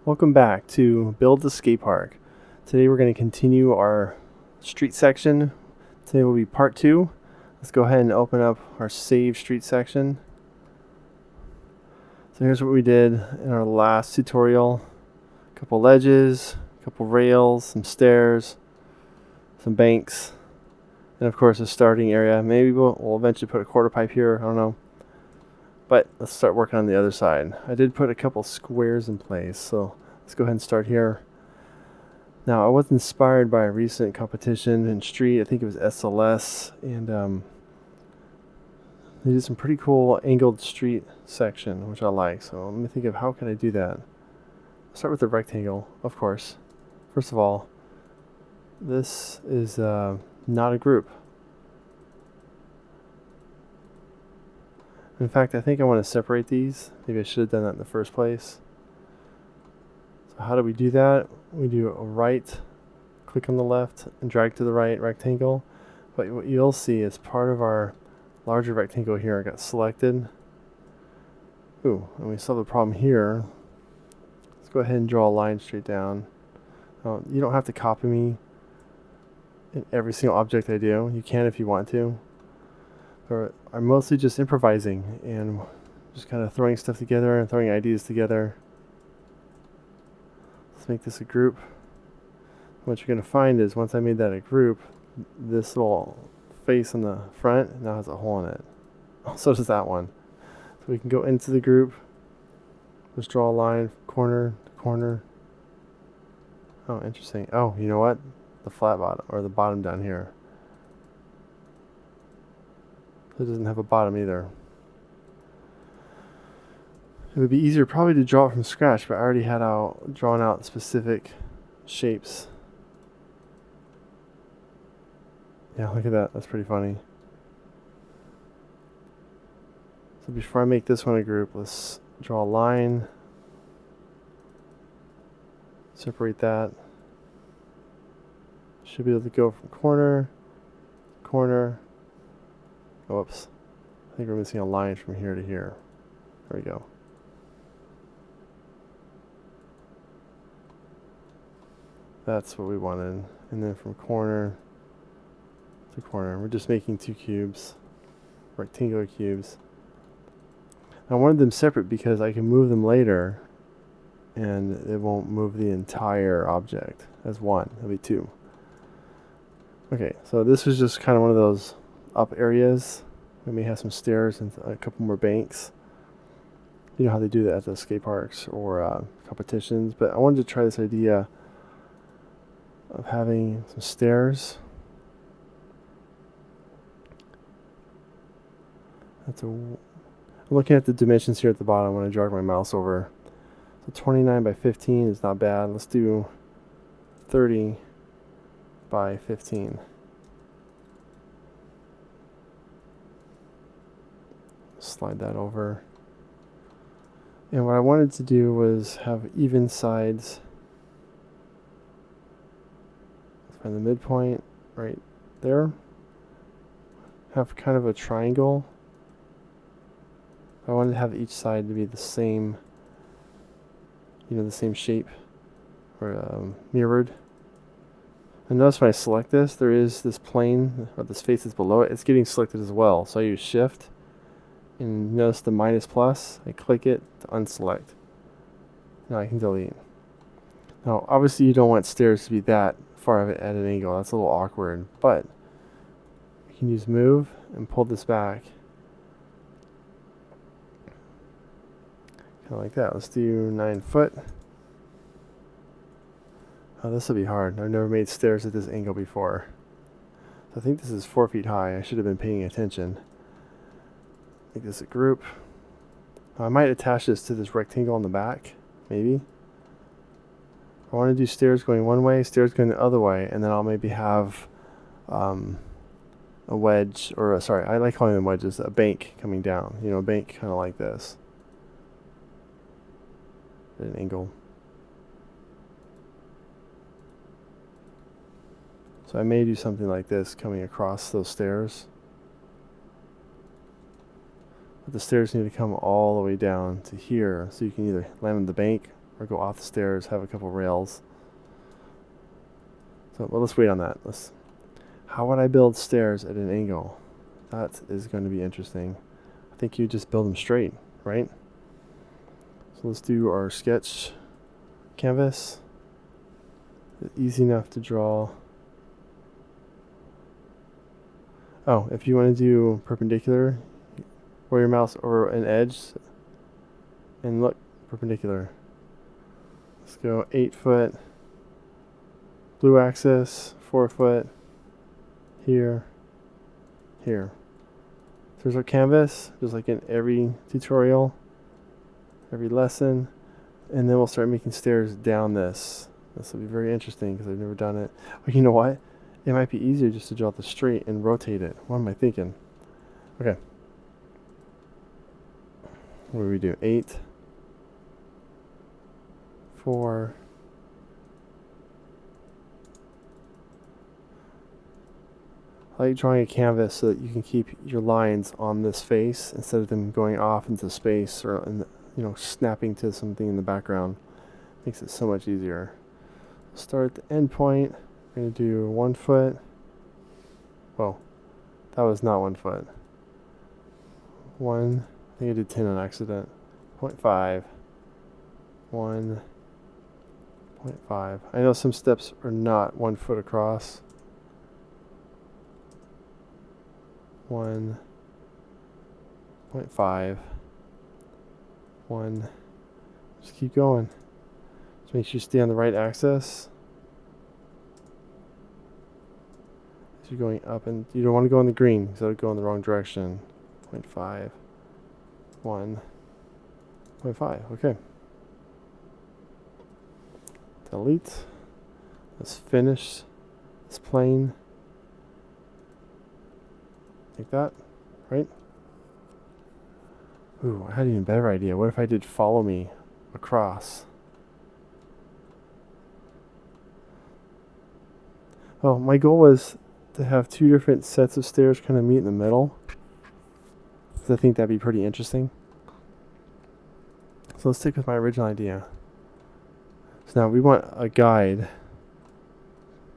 Welcome back to Build the Skatepark. Today we're going to continue our street section. Today will be part 2. Let's go ahead and open up our save street section. So here's what we did in our last tutorial. A couple ledges, a couple rails, some stairs, some banks, and of course a starting area. Maybe we'll eventually put a quarter pipe here, I don't know. But let's start working on the other side. I did put a couple squares in place, so let's go ahead and start here. Now, I was inspired by a recent competition in street. I think it was SLS, and they did some pretty cool angled street section, which I like. So let me think of how can I do that. Start with the rectangle, of course. First of all, this is not a group. In fact, I think I want to separate these. Maybe I should have done that in the first place. So how do we do that? We do a right, click on the left, and drag to the right rectangle. But what you'll see is part of our larger rectangle here got selected. Ooh, and we still have a problem here. Let's go ahead and draw a line straight down. You don't have to copy me in every single object I do. You can if you want to. I'm mostly just improvising and just kind of throwing stuff together and throwing ideas together. Let's make this a group. What you're going to find is once I made that a group, this little face on the front now has a hole in it. So does that one. So we can go into the group. Just draw a line corner to corner. Oh, interesting. Oh, you know what? The flat bottom, or the bottom down here. It doesn't have a bottom either. It would be easier probably to draw it from scratch, but I already had drawn out specific shapes. Yeah, look at that. That's pretty funny. So before I make this one a group, let's draw a line. Separate that. Should be able to go from corner to corner. Whoops. I think we're missing a line from here to here. There we go. That's what we wanted. And then from corner to corner, we're just making 2 cubes, rectangular cubes. I wanted them separate because I can move them later and it won't move the entire object as one. It'll be 2. Okay, so this was just kind of one of those up areas. We may have some stairs and a couple more banks. You know how they do that at the skate parks or competitions, but I wanted to try this idea of having some stairs. I'm looking at the dimensions here at the bottom when I drag my mouse over. So 29 by 15 is not bad. Let's do 30 by 15. Slide that over. And what I wanted to do was have even sides. Let's find the midpoint right there. Have kind of a triangle. I wanted to have each side to be the same, the same shape or mirrored. And notice when I select this, there is this plane or this face that's below it. It's getting selected as well. So I use Shift. And notice the minus plus, I click it to unselect. Now I can delete. Now obviously you don't want stairs to be that far at an angle, that's a little awkward, but you can use move and pull this back. Kind of like that. Let's do 9 foot. Oh, this will be hard. I've never made stairs at this angle before. So I think this is 4 feet high. I should have been paying attention. Make this a group. I might attach this to this rectangle on the back, maybe. I want to do stairs going one way, stairs going the other way, and then I'll maybe have a wedge, or sorry, I like calling them wedges, a bank coming down. A bank kind of like this. At an angle. So I may do something like this coming across those stairs. But the stairs need to come all the way down to here, so you can either land on the bank or go off the stairs, have a couple rails. So, well, let's wait on that. How would I build stairs at an angle? That is going to be interesting. I think you just build them straight, right? So let's do our sketch canvas. Easy enough to draw. Oh, if you want to do perpendicular, roll your mouse over an edge and look perpendicular. Let's go 8 foot, blue axis, 4 foot, here, here. So there's our canvas, just like in every tutorial, every lesson, and then we'll start making stairs down this. This will be very interesting because I've never done it. But you know what? It might be easier just to draw the straight and rotate it. What am I thinking? Okay. What do we do? 8, 4, I like drawing a canvas so that you can keep your lines on this face instead of them going off into space or snapping to something in the background. Makes it so much easier. Start at the end point. We're going to do 1 foot. Whoa, that was not 1 foot. 1, I think I did 10 on accident. 0.5. 1.5. I know some steps are not 1 foot across. 1.5. 1. Just keep going. Just make sure you stay on the right axis. So you're going up, and you don't want to go in the green because that'll go in the wrong direction. 0.5. 1.5. Okay. Delete. Let's finish this plane. Like that, right? Ooh, I had an even better idea. What if I did follow me across? Oh, my goal was to have 2 different sets of stairs kind of meet in the middle. So I think that'd be pretty interesting. So let's stick with my original idea. So now we want a guide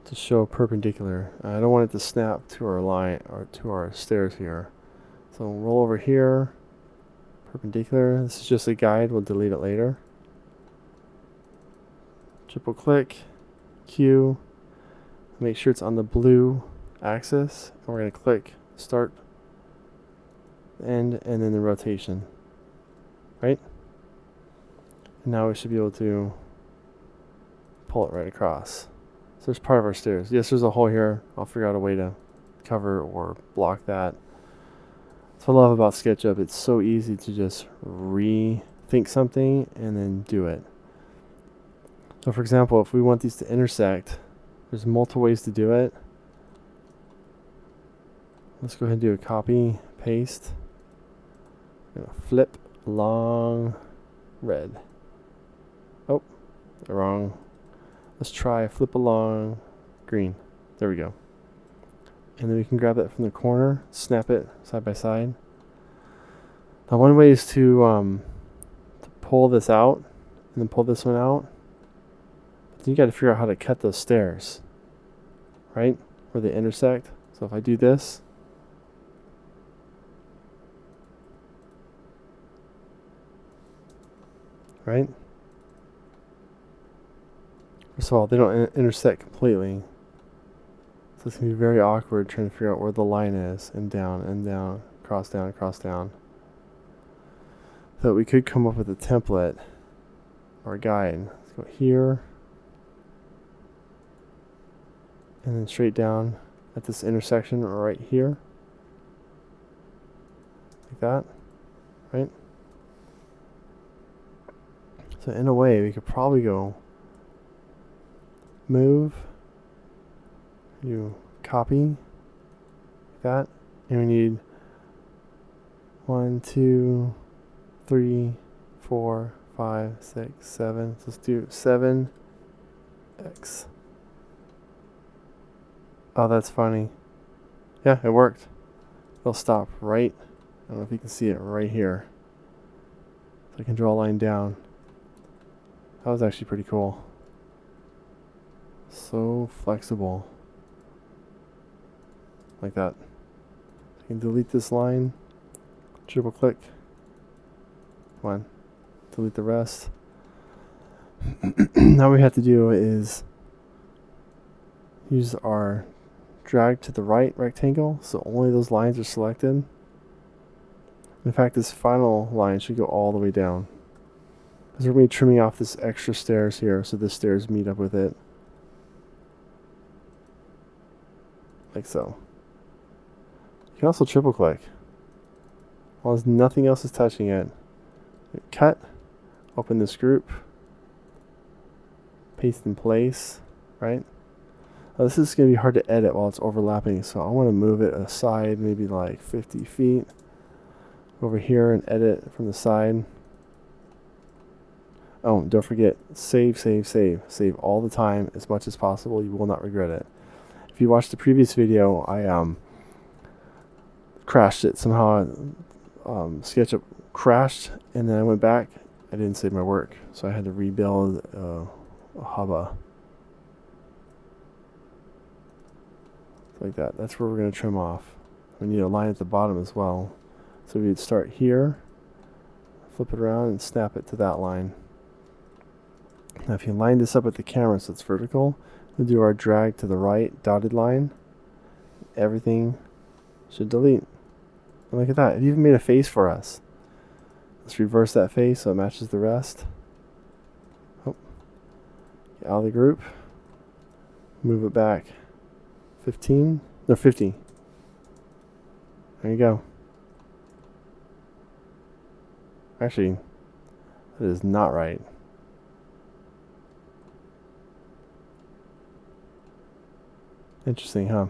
to show perpendicular. I don't want it to snap to our line or to our stairs here. So we'll roll over here, perpendicular. This is just a guide. We'll delete it later. Triple click, Q. Make sure it's on the blue axis. And we're going to click start, end, and then the rotation. Right? And now we should be able to pull it right across. So there's part of our stairs. Yes, there's a hole here. I'll figure out a way to cover or block that. That's what I love about SketchUp. It's so easy to just rethink something and then do it. So for example, if we want these to intersect, there's multiple ways to do it. Let's go ahead and do a copy, paste. I'm gonna flip along red. Oh, wrong. Let's try flip along green. There we go. And then we can grab that from the corner, snap it side by side. Now one way is to pull this out and then pull this one out. But then you got to figure out how to cut those stairs, right? Where they intersect. So if I do this, right? First of all, they don't intersect completely. So it's going to be very awkward trying to figure out where the line is, and down, cross down, cross down. So we could come up with a template or a guide. Let's go here, and then straight down at this intersection or right here. Like that, right? So in a way, we could probably go move, you copy, like that, and we need 1, 2, 3, 4, 5, 6, 7. So let's do 7x. Oh, that's funny. Yeah, it worked. It'll stop right. I don't know if you can see it right here. So I can draw a line down. That was actually pretty cool. So flexible. Like that. I can delete this line. Triple click. Come on. Delete the rest. Now what we have to do is use our drag to the right rectangle so only those lines are selected. In fact, this final line should go all the way down, because we're going to be trimming off this extra stairs here, so the stairs meet up with it. Like so. You can also triple click. While nothing else is touching it. Cut. Open this group. Paste in place. Right? Now this is going to be hard to edit while it's overlapping, so I want to move it aside maybe like 50 feet. Over here and edit from the side. Oh, don't forget, save, save, save. Save all the time, as much as possible. You will not regret it. If you watched the previous video, I crashed it. Somehow SketchUp crashed, and then I went back. I didn't save my work, so I had to rebuild a hubba. Like that. That's where we're going to trim off. We need a line at the bottom as well. So we'd start here, flip it around, and snap it to that line. Now if you line this up with the camera so it's vertical, we'll do our drag to the right, dotted line. Everything should delete. And look at that, it even made a face for us. Let's reverse that face so it matches the rest. Oh. Get out of the group. Move it back 50. There you go. Actually, that is not right. Interesting, huh?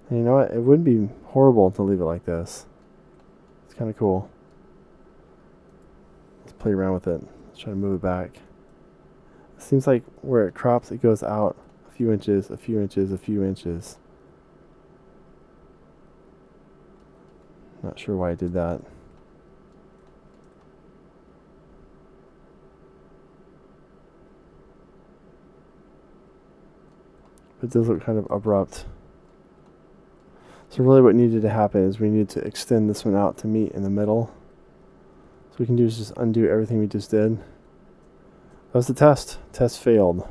And you know what? It wouldn't be horrible to leave it like this. It's kind of cool. Let's play around with it. Let's try to move it back. It seems like where it crops, it goes out a few inches, a few inches, a few inches. Not sure why I did that. It does look kind of abrupt. So really what needed to happen is we need to extend this one out to meet in the middle. So we can do is just undo everything we just did. That was the test. Test failed.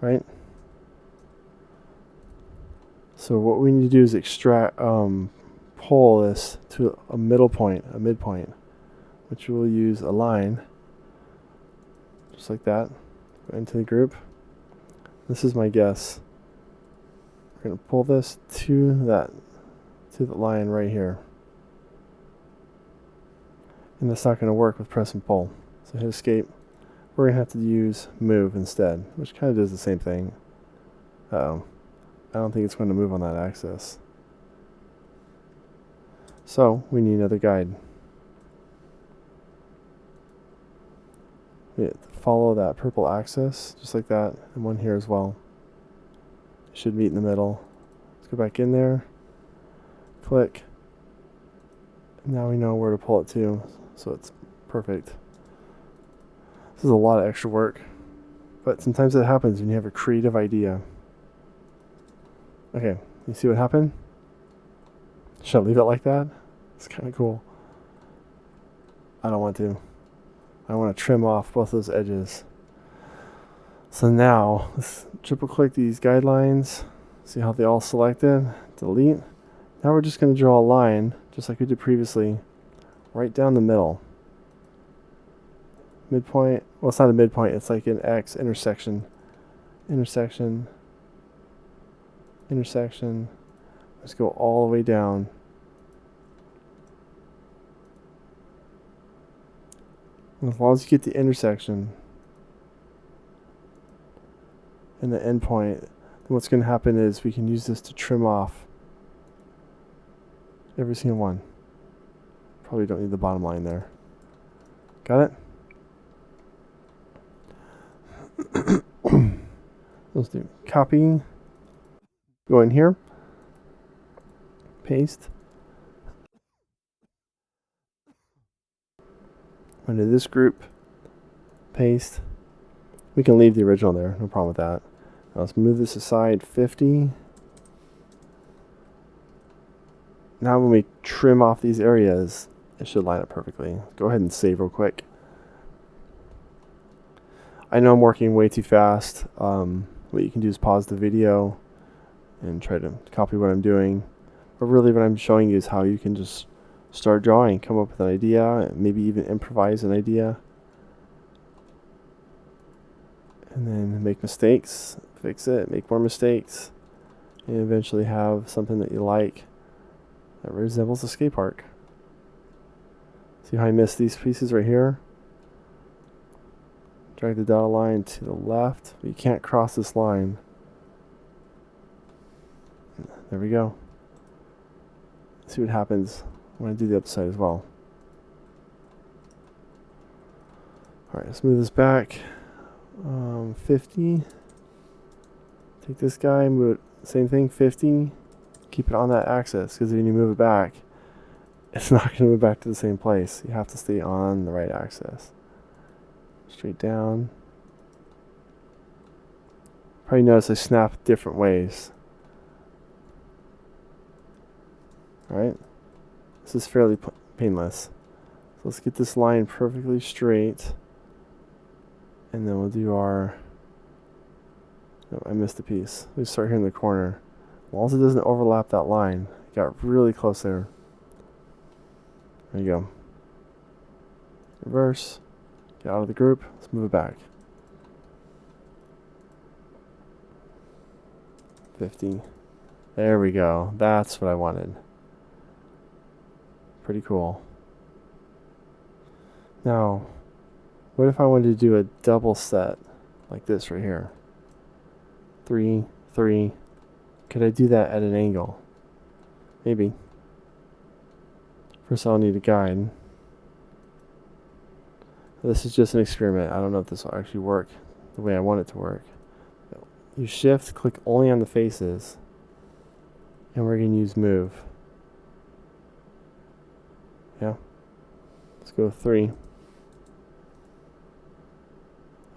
Right? So what we need to do is extract, pull this to a middle point, a midpoint, which we'll use a line, just like that, go into the group. This is my guess. We're going to pull this to the line right here. And that's not going to work with press and pull. So hit escape. We're going to have to use move instead, which kind of does the same thing. Uh-oh. I don't think it's going to move on that axis. So we need another guide. We have to follow that purple axis, just like that, and one here as well. It should meet in the middle. Let's go back in there, click, and now we know where to pull it to, so it's perfect. This is a lot of extra work, but sometimes it happens when you have a creative idea. Okay, you see what happened? Should I leave it like that? It's kind of cool. I don't want to. I want to trim off both those edges. So now, let's triple click these guidelines. See how they all selected. Delete. Now we're just going to draw a line, just like we did previously, right down the middle. Midpoint. Well, it's not a midpoint. It's like an X intersection. Intersection. Intersection. Let's go all the way down. And as long as you get the intersection and the end point, then what's going to happen is we can use this to trim off every single one. Probably don't need the bottom line there. Got it? Let's do copy, Go in here, paste. Under this group, paste. We can leave the original there, no problem with that. Now let's move this aside 50. Now when we trim off these areas, it should line up perfectly. Go ahead and save real quick. I know I'm working way too fast. What you can do is pause the video and try to copy what I'm doing. But really what I'm showing you is how you can just start drawing, come up with an idea, maybe even improvise an idea. And then make mistakes, fix it, make more mistakes, and eventually have something that you like that resembles a skate park. See how I missed these pieces right here? Drag the dotted line to the left, but you can't cross this line. There we go. See what happens when I do the other side as well. Alright, let's move this back. 50. Take this guy, move it, same thing, 50. Keep it on that axis, because when you move it back, it's not going to move back to the same place. You have to stay on the right axis. Straight down. Probably notice I snap different ways. Alright, this is fairly painless. So let's get this line perfectly straight. And then we'll do our... Oh, I missed a piece. We start here in the corner. As long as it doesn't overlap that line. Got really close there. There you go. Reverse. Get out of the group. Let's move it back. 50. There we go. That's what I wanted. Pretty cool. Now, what if I wanted to do a double set like this right here? 3, 3. Could I do that at an angle? Maybe. First I'll need a guide. This is just an experiment. I don't know if this will actually work the way I want it to work. You shift, click only on the faces, and we're going to use move. Yeah. Let's go 3.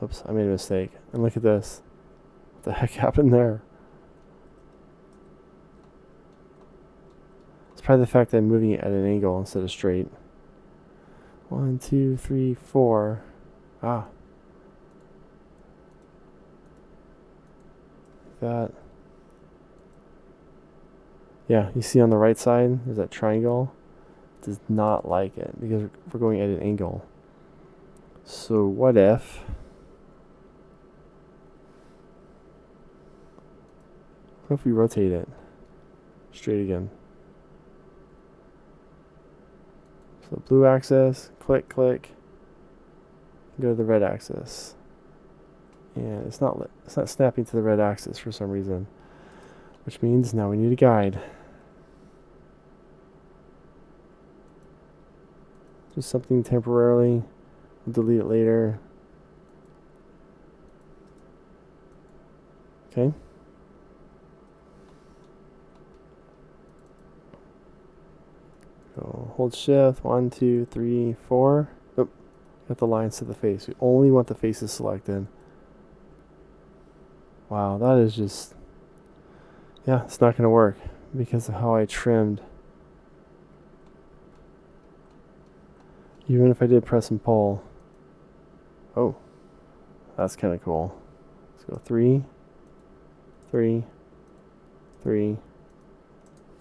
Oops, I made a mistake. And look at this. What the heck happened there? It's probably the fact that I'm moving it at an angle instead of straight. 1, 2, 3, 4. Ah. That. Yeah, you see on the right side, there's that triangle. It does not like it because we're going at an angle. So what if we rotate it straight again? So blue axis, click, click, go to the red axis. And it's not snapping to the red axis for some reason, which means now we need a guide. Just something temporarily. We'll delete it later. Okay. Go hold shift. 1, 2, 3, 4. Nope. Got the lines to the face. We only want the faces selected. Wow, that is just... Yeah, it's not going to work because of how I trimmed. Even if I did press and pull. Oh, that's kind of cool. Let's go 3, 3, 3,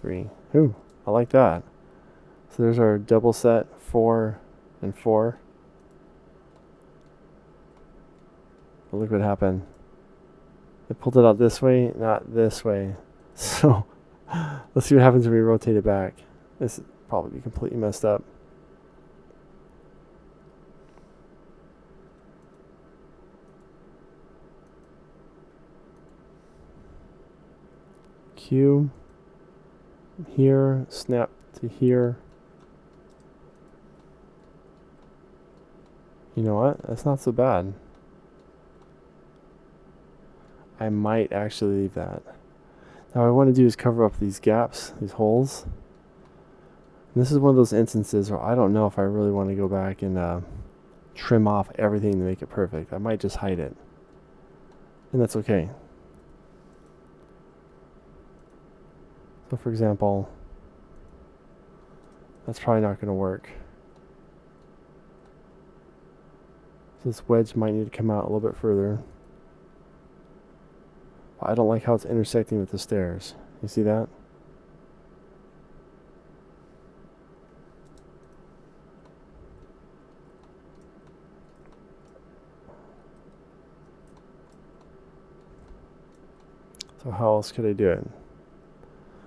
3. Ooh, I like that. So there's our double set, 4 and 4. But look what happened. I pulled it out this way, not this way. So let's see what happens when we rotate it back. This would probably be completely messed up. Q. Here, snap to here. You know what? That's not so bad. I might actually leave that. Now what I want to do is cover up these gaps, these holes. And this is one of those instances where I don't know if I really want to go back and trim off everything to make it perfect. I might just hide it. And that's okay. So for example, that's probably not going to work. So this wedge might need to come out a little bit further. I don't like how it's intersecting with the stairs. You see that? So how else could I do it?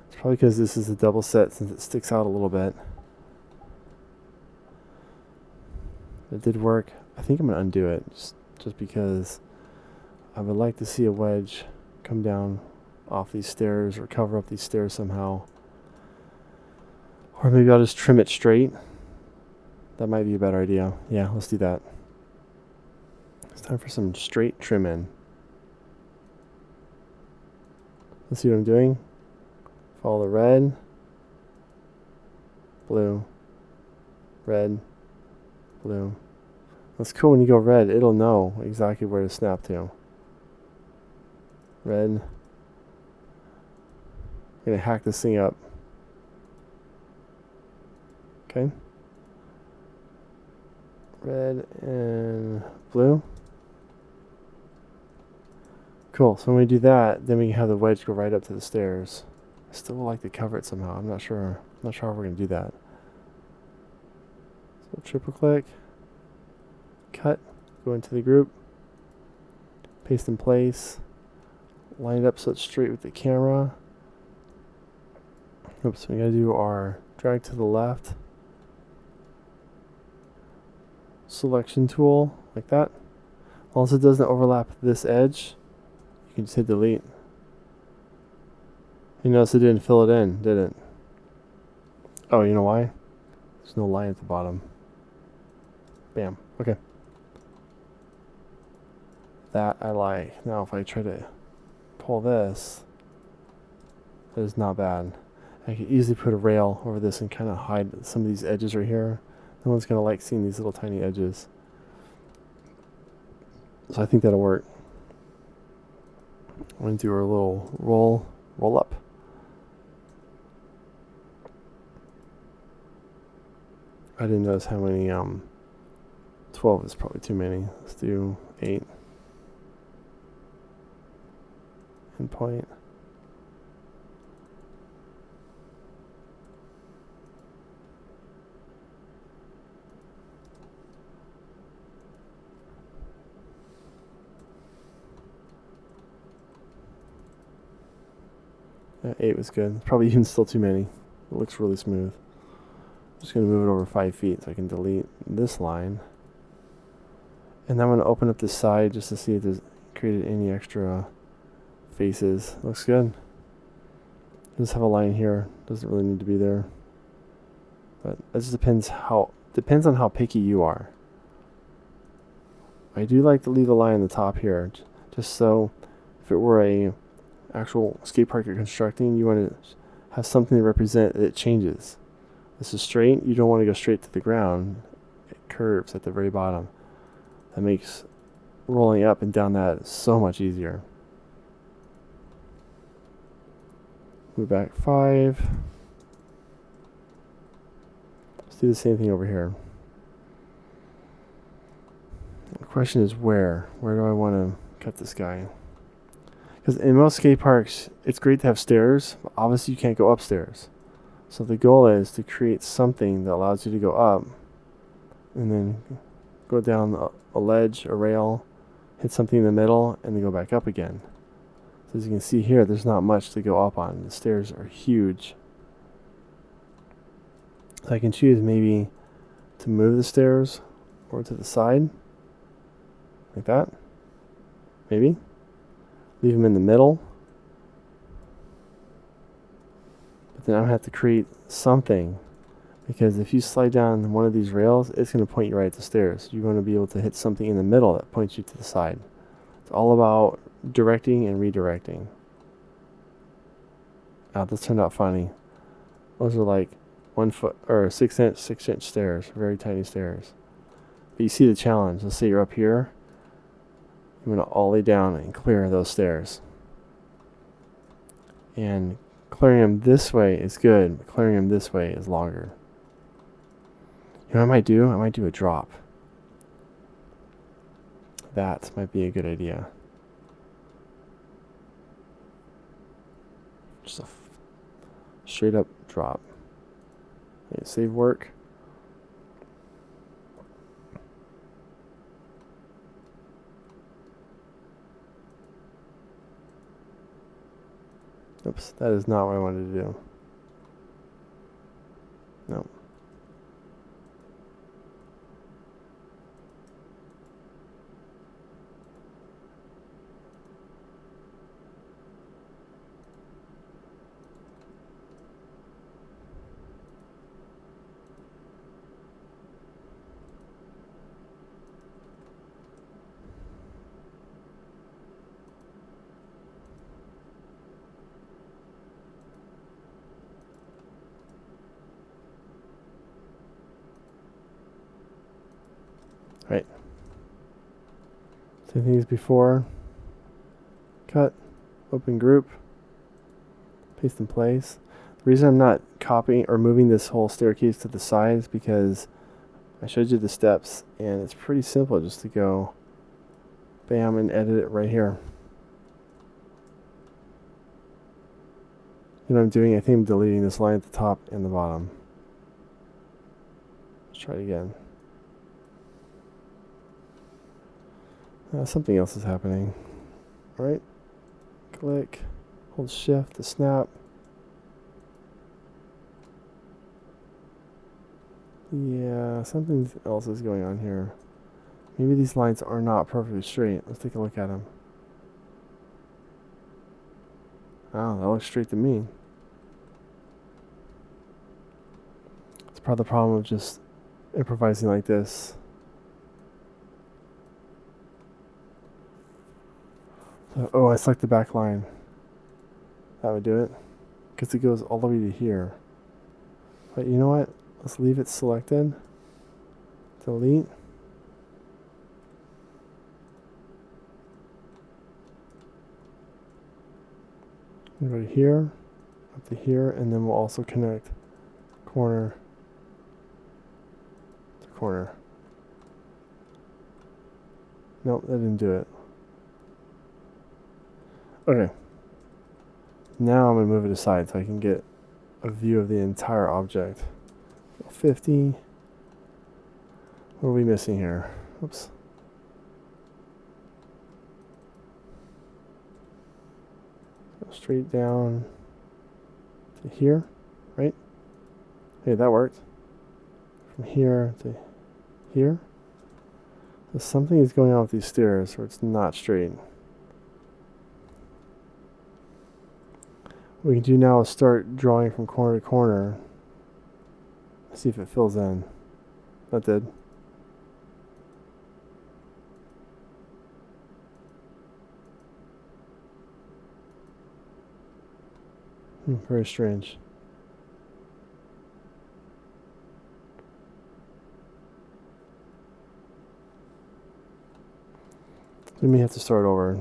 It's probably because this is a double set since it sticks out a little bit. It did work. I think I'm going to undo it just because I would like to see a wedge come down off these stairs or cover up these stairs somehow. Or maybe I'll just trim it straight. That might be a better idea. Yeah, let's do that. It's time for some straight trim in. Let's see what I'm doing. Follow the red, blue, red, blue. That's cool when you go red, it'll know exactly where to snap to. Red. I'm going to hack this thing up. Okay. Red and blue. Cool, so when we do that, then we can have the wedge go right up to the stairs. I still would like to cover it somehow. I'm not sure how we're going to do that. So triple click, cut, go into the group, paste in place, line it up so it's straight with the camera. Oops, we got to do our drag to the left, selection tool, like that. Also, it doesn't overlap this edge. You can just hit delete. You notice it didn't fill it in, did it? Oh, you know why? There's no line at the bottom. Bam. Okay. That I like. Now if I try to pull this, that is not bad. I could easily put a rail over this and kind of hide some of these edges right here. No one's going to like seeing these little tiny edges. So I think that'll work. I'm going to do our little roll up. I didn't notice how many, 12 is probably too many. Let's do 8. Endpoint. Yeah, 8 was good. Probably even still too many. It looks really smooth. I'm just going to move it over 5 feet so I can delete this line. And then I'm going to open up this side just to see if there's created any extra faces. Looks good. Just have a line here. Doesn't really need to be there. But it just depends on how picky you are. I do like to leave a line on the top here, just so if it were a actual skate park you're constructing, you want to have something to represent that it changes. This is straight. You don't want to go straight to the ground. It curves at the very bottom. That makes rolling up and down that so much easier. Move back 5. Let's do the same thing over here. The question is where? Where do I want to cut this guy? Because in most skate parks, it's great to have stairs, but obviously you can't go upstairs. So the goal is to create something that allows you to go up and then go down a ledge, a rail, hit something in the middle, and then go back up again. So as you can see here, there's not much to go up on. The stairs are huge. So I can choose maybe to move the stairs or to the side, like that, maybe. Leave them in the middle. But then I'm going to have to create something, because if you slide down one of these rails, it's going to point you right at the stairs. You want to be able to hit something in the middle that points you to the side. It's all about directing and redirecting. Oh, this turned out funny. Those are like 1 foot or 6-inch stairs, very tiny stairs. But you see the challenge. Let's say you're up here. I'm going to ollie down and clear those stairs. And clearing them this way is good, but clearing them this way is longer. You know what I might do? I might do a drop. That might be a good idea. Just a straight up drop. Okay, save work. Oops, that is not what I wanted to do. No. Right. Same thing as before. Cut, open group, paste in place. The reason I'm not copying or moving this whole staircase to the side is because I showed you the steps and it's pretty simple just to go bam and edit it right here. You know what I'm doing? I think I'm deleting this line at the top and the bottom. Let's try it again. Something else is happening. Alright, click, hold shift to snap. Yeah, something else is going on here. Maybe these lines are not perfectly straight. Let's take a look at them. Oh, that looks straight to me. It's part of the problem of just improvising like this. So, oh, I select the back line. That would do it. Because it goes all the way to here. But you know what? Let's leave it selected. Delete. Go to here, up to here, and then we'll also connect corner to corner. Nope, that didn't do it. Okay. Now I'm going to move it aside so I can get a view of the entire object. 50. What are we missing here? Oops. Go straight down to here, right? Hey, that worked. From here to here. So something is going on with these stairs where it's not straight. What we can do now is start drawing from corner to corner. See if it fills in. That did. Very strange. We may have to start over.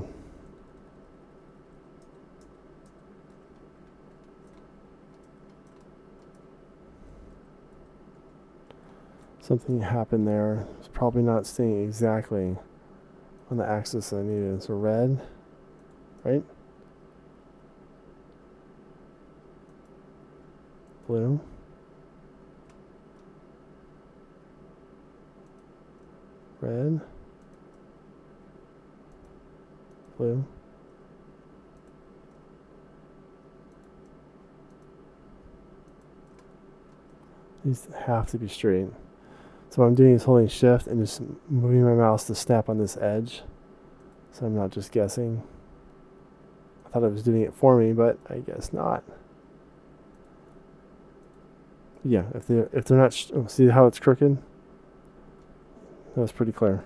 Something happened there. It's probably not staying exactly on the axis that I needed. So red, right? Blue. Red. Blue. These have to be straight. So what I'm doing is holding shift and just moving my mouse to snap on this edge. So I'm not just guessing. I thought it was doing it for me, but I guess not. Yeah, if they're not, see how it's crooked? That was pretty clear.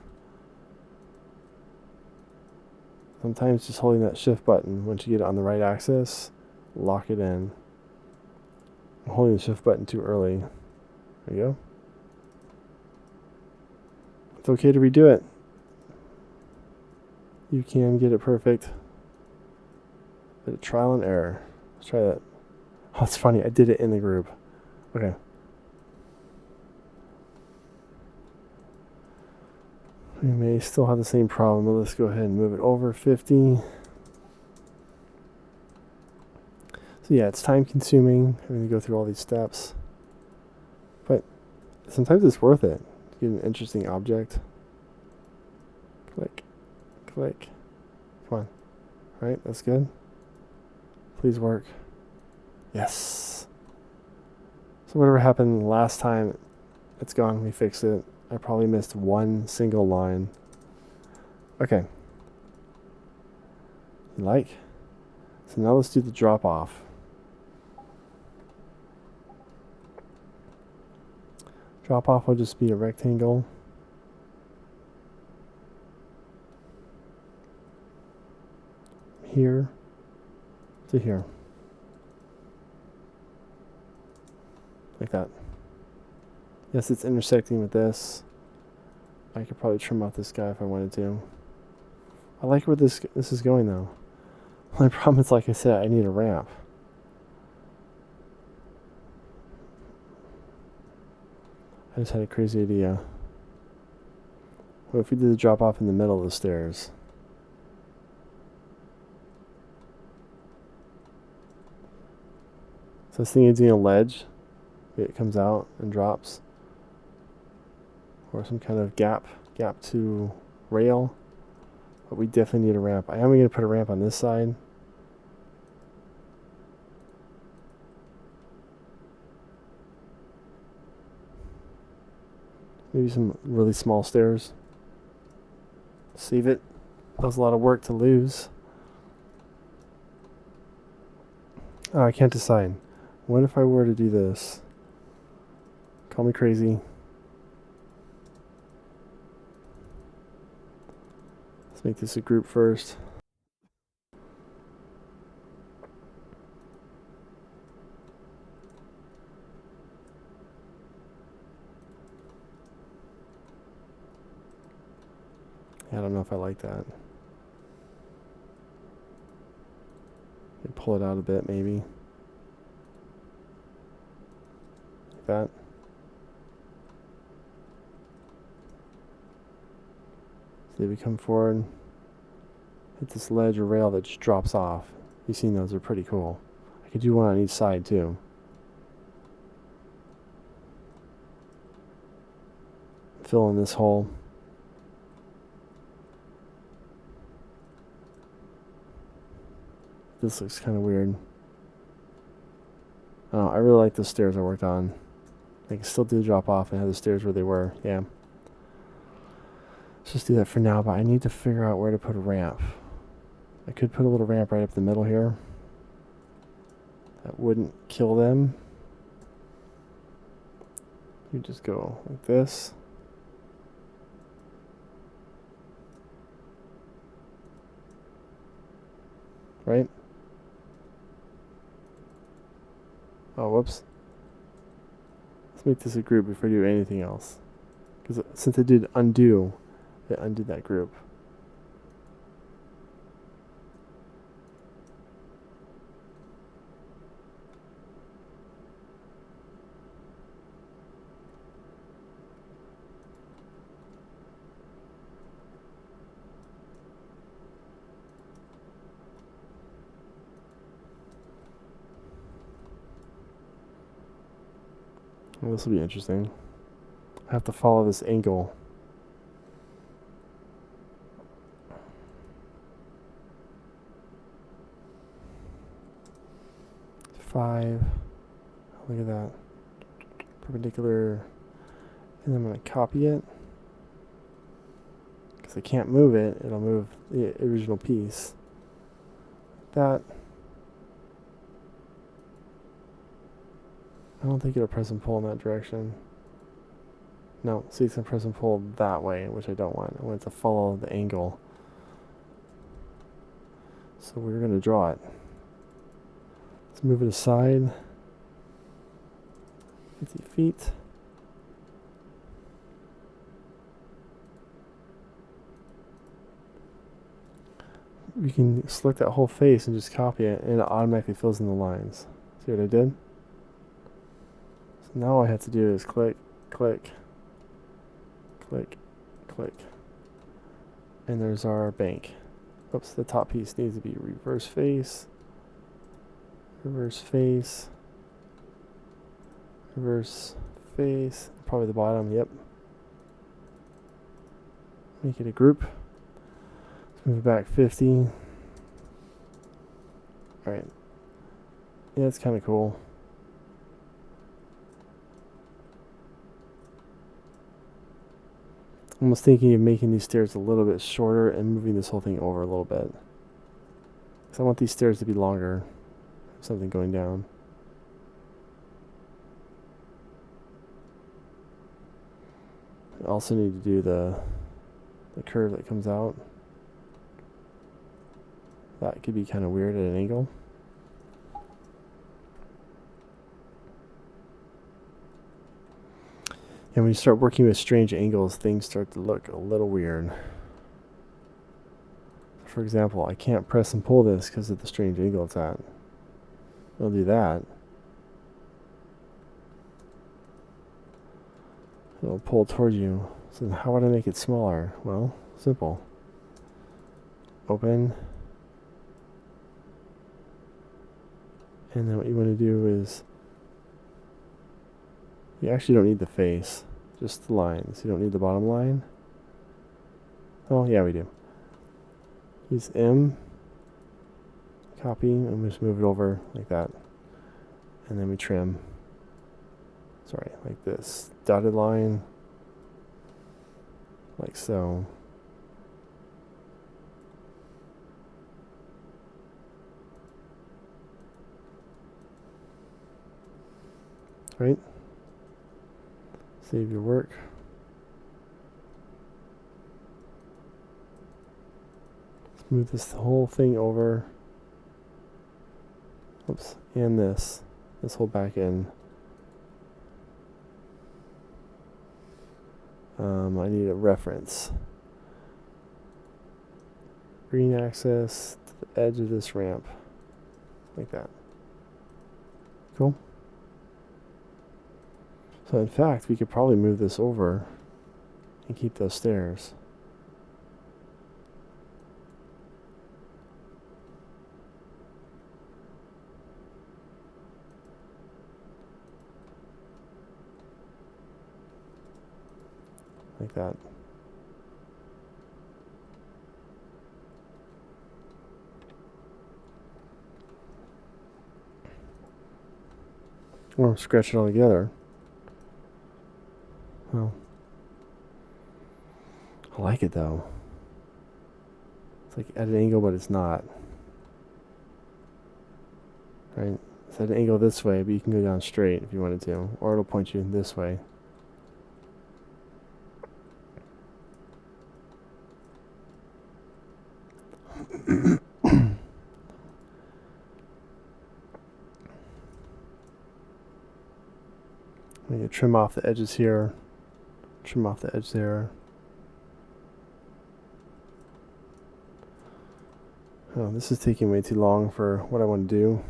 Sometimes just holding that shift button once you get it on the right axis lock it in. I'm holding the shift button too early. There you go. It's okay to redo it. You can get it perfect. But a trial and error. Let's try that. Oh, it's funny. I did it in the group. Okay. We may still have the same problem, but let's go ahead and move it over 50. So yeah, it's time consuming having to go through all these steps. But sometimes it's worth it to get an interesting object. Click. Click. Come on. Alright, that's good. Please work. Yes. So whatever happened last time, it's gone. We fixed it. I probably missed one single line. Okay. You like? So now let's do the drop off. Drop off will just be a rectangle. Here to here. Like that. Yes, it's intersecting with this. I could probably trim out this guy if I wanted to. I like where this is going though. My problem is, like I said, I need a ramp. I just had a crazy idea. What if we did the drop off in the middle of the stairs? So this thing is doing a ledge. It comes out and drops. Or some kind of gap to rail. But we definitely need a ramp. I am going to put a ramp on this side. Maybe some really small stairs. Save it. That was a lot of work to lose. Oh, I can't decide. What if I were to do this? Call me crazy. Let's make this a group first. I don't know if I like that. Pull it out a bit, maybe. Like that. So we come forward, hit this ledge or rail that just drops off. You've seen those, are pretty cool. I could do one on each side too. Fill in this hole. This looks kind of weird. Oh, I really like the stairs I worked on. I can still do the drop off and have the stairs where they were. Yeah. Let's just do that for now, but I need to figure out where to put a ramp. I could put a little ramp right up the middle here. That wouldn't kill them. You just go like this. Right? Oh, whoops. Let's make this a group before I do anything else. Because since I did undo, it undid that group. Well, this will be interesting. I have to follow this angle. Five. Look at that. Perpendicular. And I'm going to copy it. Because I can't move it. It'll move the original piece. That. I don't think it'll press and pull in that direction. No, see, it's going to press and pull that way, which I don't want. I want it to follow the angle. So we're going to draw it. Let's move it aside 50 feet. We can select that whole face and just copy it, and it automatically fills in the lines. See what I did? So now all I have to do is click, click, click, click, and there's our bank. Oops, the top piece needs to be reverse face, reverse face, reverse face, probably the bottom, yep. Make it a group. Let's move it back 50. Alright. Yeah, it's kind of cool. I'm almost thinking of making these stairs a little bit shorter and moving this whole thing over a little bit. Because I want these stairs to be longer. Something going down. I also need to do the curve that comes out. That could be kind of weird at an angle. And when you start working with strange angles, things start to look a little weird. For example, I can't press and pull this because of the strange angle it's at. I'll do that. It'll pull towards you. So how would I make it smaller? Well, simple. Open. And then what you want to do is, you actually don't need the face, just the lines. You don't need the bottom line. Oh, yeah, we do. Use M, copy, and we just move it over like that. And then we trim. Sorry, like this. Dotted line, like so. Right? Save your work. Let's move this whole thing over. Oops, and this whole back end. I need a reference. Green axis to the edge of this ramp. Like that. Cool. So in fact, we could probably move this over and keep those stairs. Like that. Or scratch it all together. Well, I like it though. It's like at an angle, but it's not. Right? It's at an angle this way, but you can go down straight if you wanted to, or it'll point you this way. I'm going to trim off the edges here, trim off the edge there. Oh, this is taking way too long for what I want to do.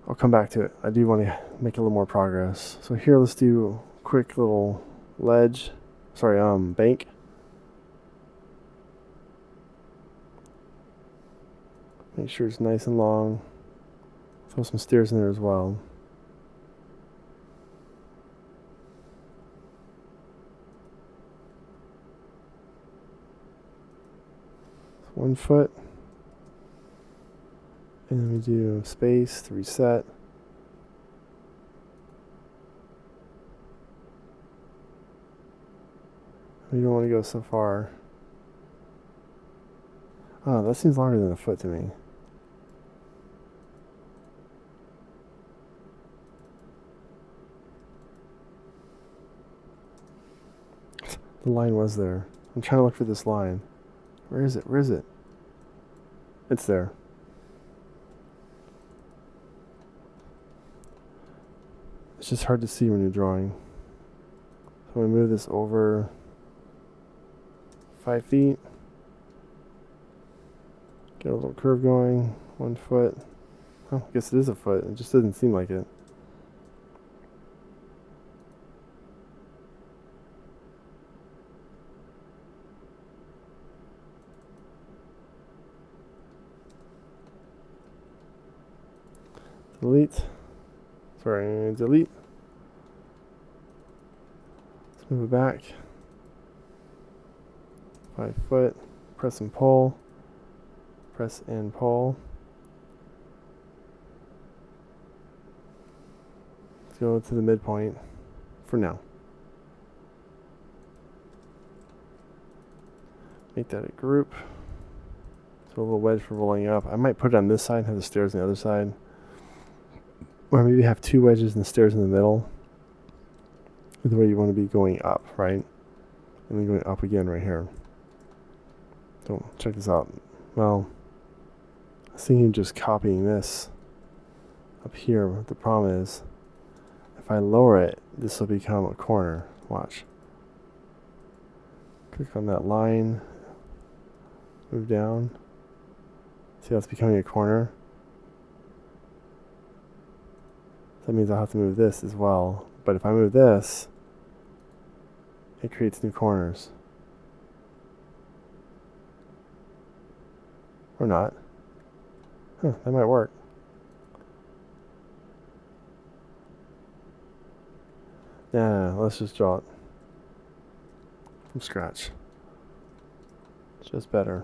I'll come back to it. I do want to make a little more progress. So here, let's do a quick little ledge. Sorry, bank. Make sure it's nice and long. Throw some stairs in there as well. 1 foot, and then we do space to reset. We don't want to go so far. Oh, that seems longer than a foot to me. The line was there. I'm trying to look for this line. Where is it? Where is it? It's there. It's just hard to see when you're drawing. So I'm going to move this over 5 feet. Get a little curve going. 1 foot. Oh, I guess it is a foot. It just doesn't seem like it. Delete. Sorry, delete. Let's move it back. 5 foot. Press and pull. Press and pull. Let's go to the midpoint for now. Make that a group. So a little wedge for rolling up. I might put it on this side and have the stairs on the other side. Or maybe have 2 wedges and the stairs in the middle. The way you want to be going up, right? And then going up again right here. So check this out. Well, I was thinking just copying this up here. But the problem is, if I lower it, this will become a corner. Watch. Click on that line. Move down. See how it's becoming a corner? That means I'll have to move this as well. But if I move this, it creates new corners. Or not. Huh, that might work. No, let's just draw it from scratch. It's just better.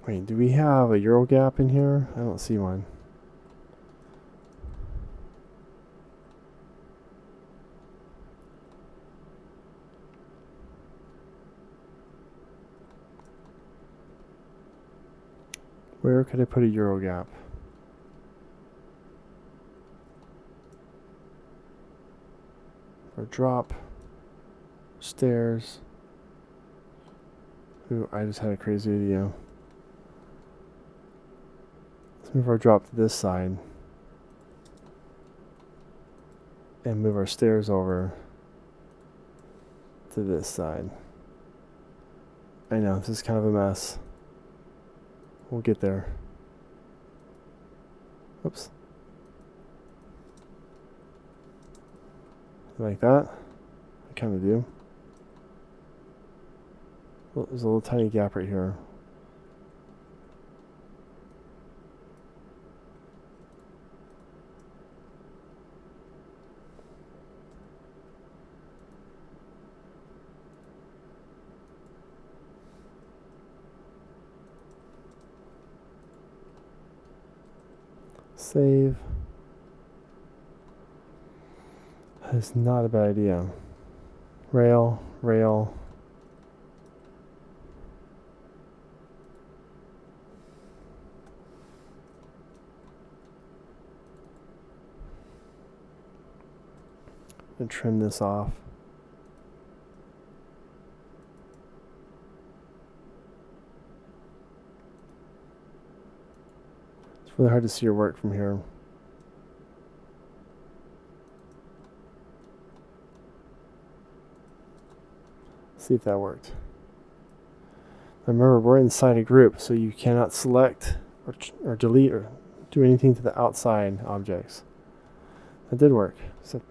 Wait, do we have a Euro gap in here? I don't see one. Where could I put a Euro gap? Or drop. Stairs. Ooh, I just had a crazy idea. Let's move our drop to this side. And move our stairs over to this side. I know, this is kind of a mess. We'll get there. Oops. Like that? I kind of do. Well, there's a little tiny gap right here. Save. That is not a bad idea. Rail, rail. And trim this off. It's really hard to see your work from here. See if that worked. Remember, we're inside a group, so you cannot select or delete or do anything to the outside objects. That did work. Except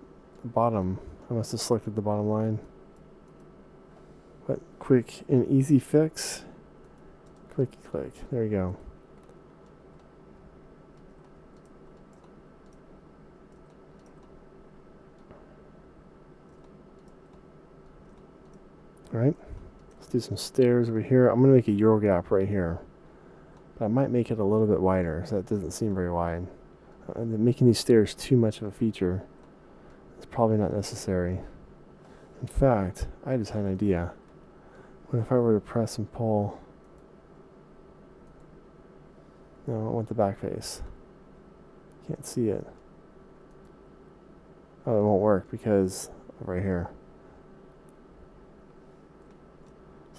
the bottom. I must have selected the bottom line. But quick and easy fix. Click, click. There you go. Alright, let's do some stairs over here. I'm going to make a Euro gap right here. But I might make it a little bit wider, so that doesn't seem very wide. Making these stairs too much of a feature is probably not necessary. In fact, I just had an idea. What if I were to press and pull? No, I want the back face. Can't see it. Oh, it won't work because right here.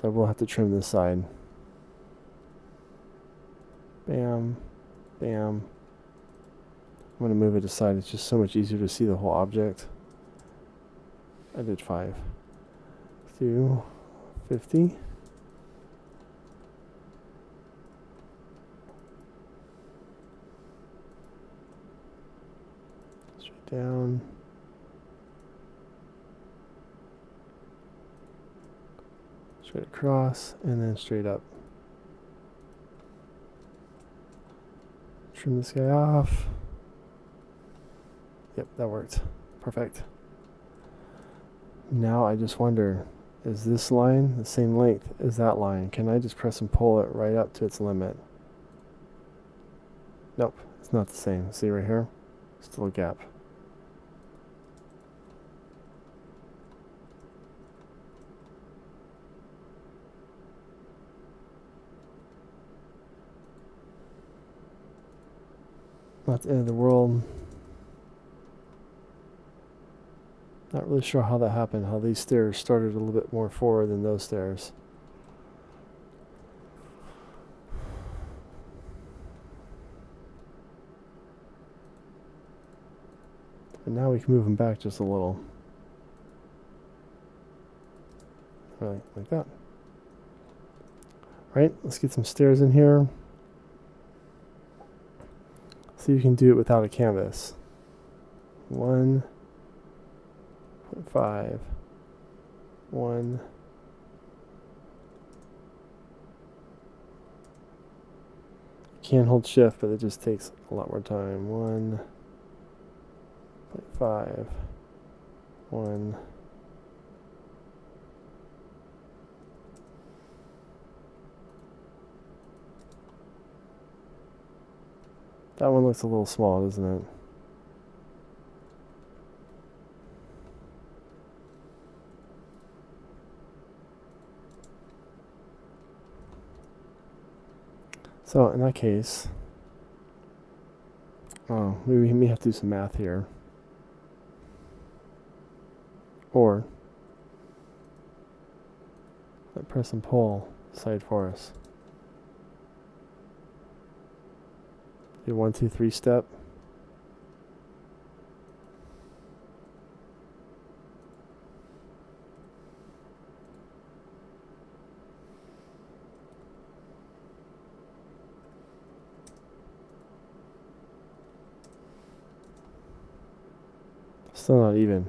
So I will have to trim this side. Bam, bam. I'm going to move it aside. It's just so much easier to see the whole object. I did 5. Let's do 50. Straight down. Straight across, and then straight up. Trim this guy off. Yep, that worked. Perfect. Now I just wonder, is this line the same length as that line? Can I just press and pull it right up to its limit? Nope, it's not the same. See right here? Still a gap. Not the end of the world. Not really sure how that happened, how these stairs started a little bit more forward than those stairs. And now we can move them back just a little. Right, like that. Right, let's get some stairs in here. See if you can do it without a canvas. 1.5. 1. Can hold shift, but it just takes a lot more time. 1.5. 1. That one looks a little small, doesn't it? So in that case, we may have to do some math here. Or let press and pull side for us. Do 1, 2, 3 step. Still not even.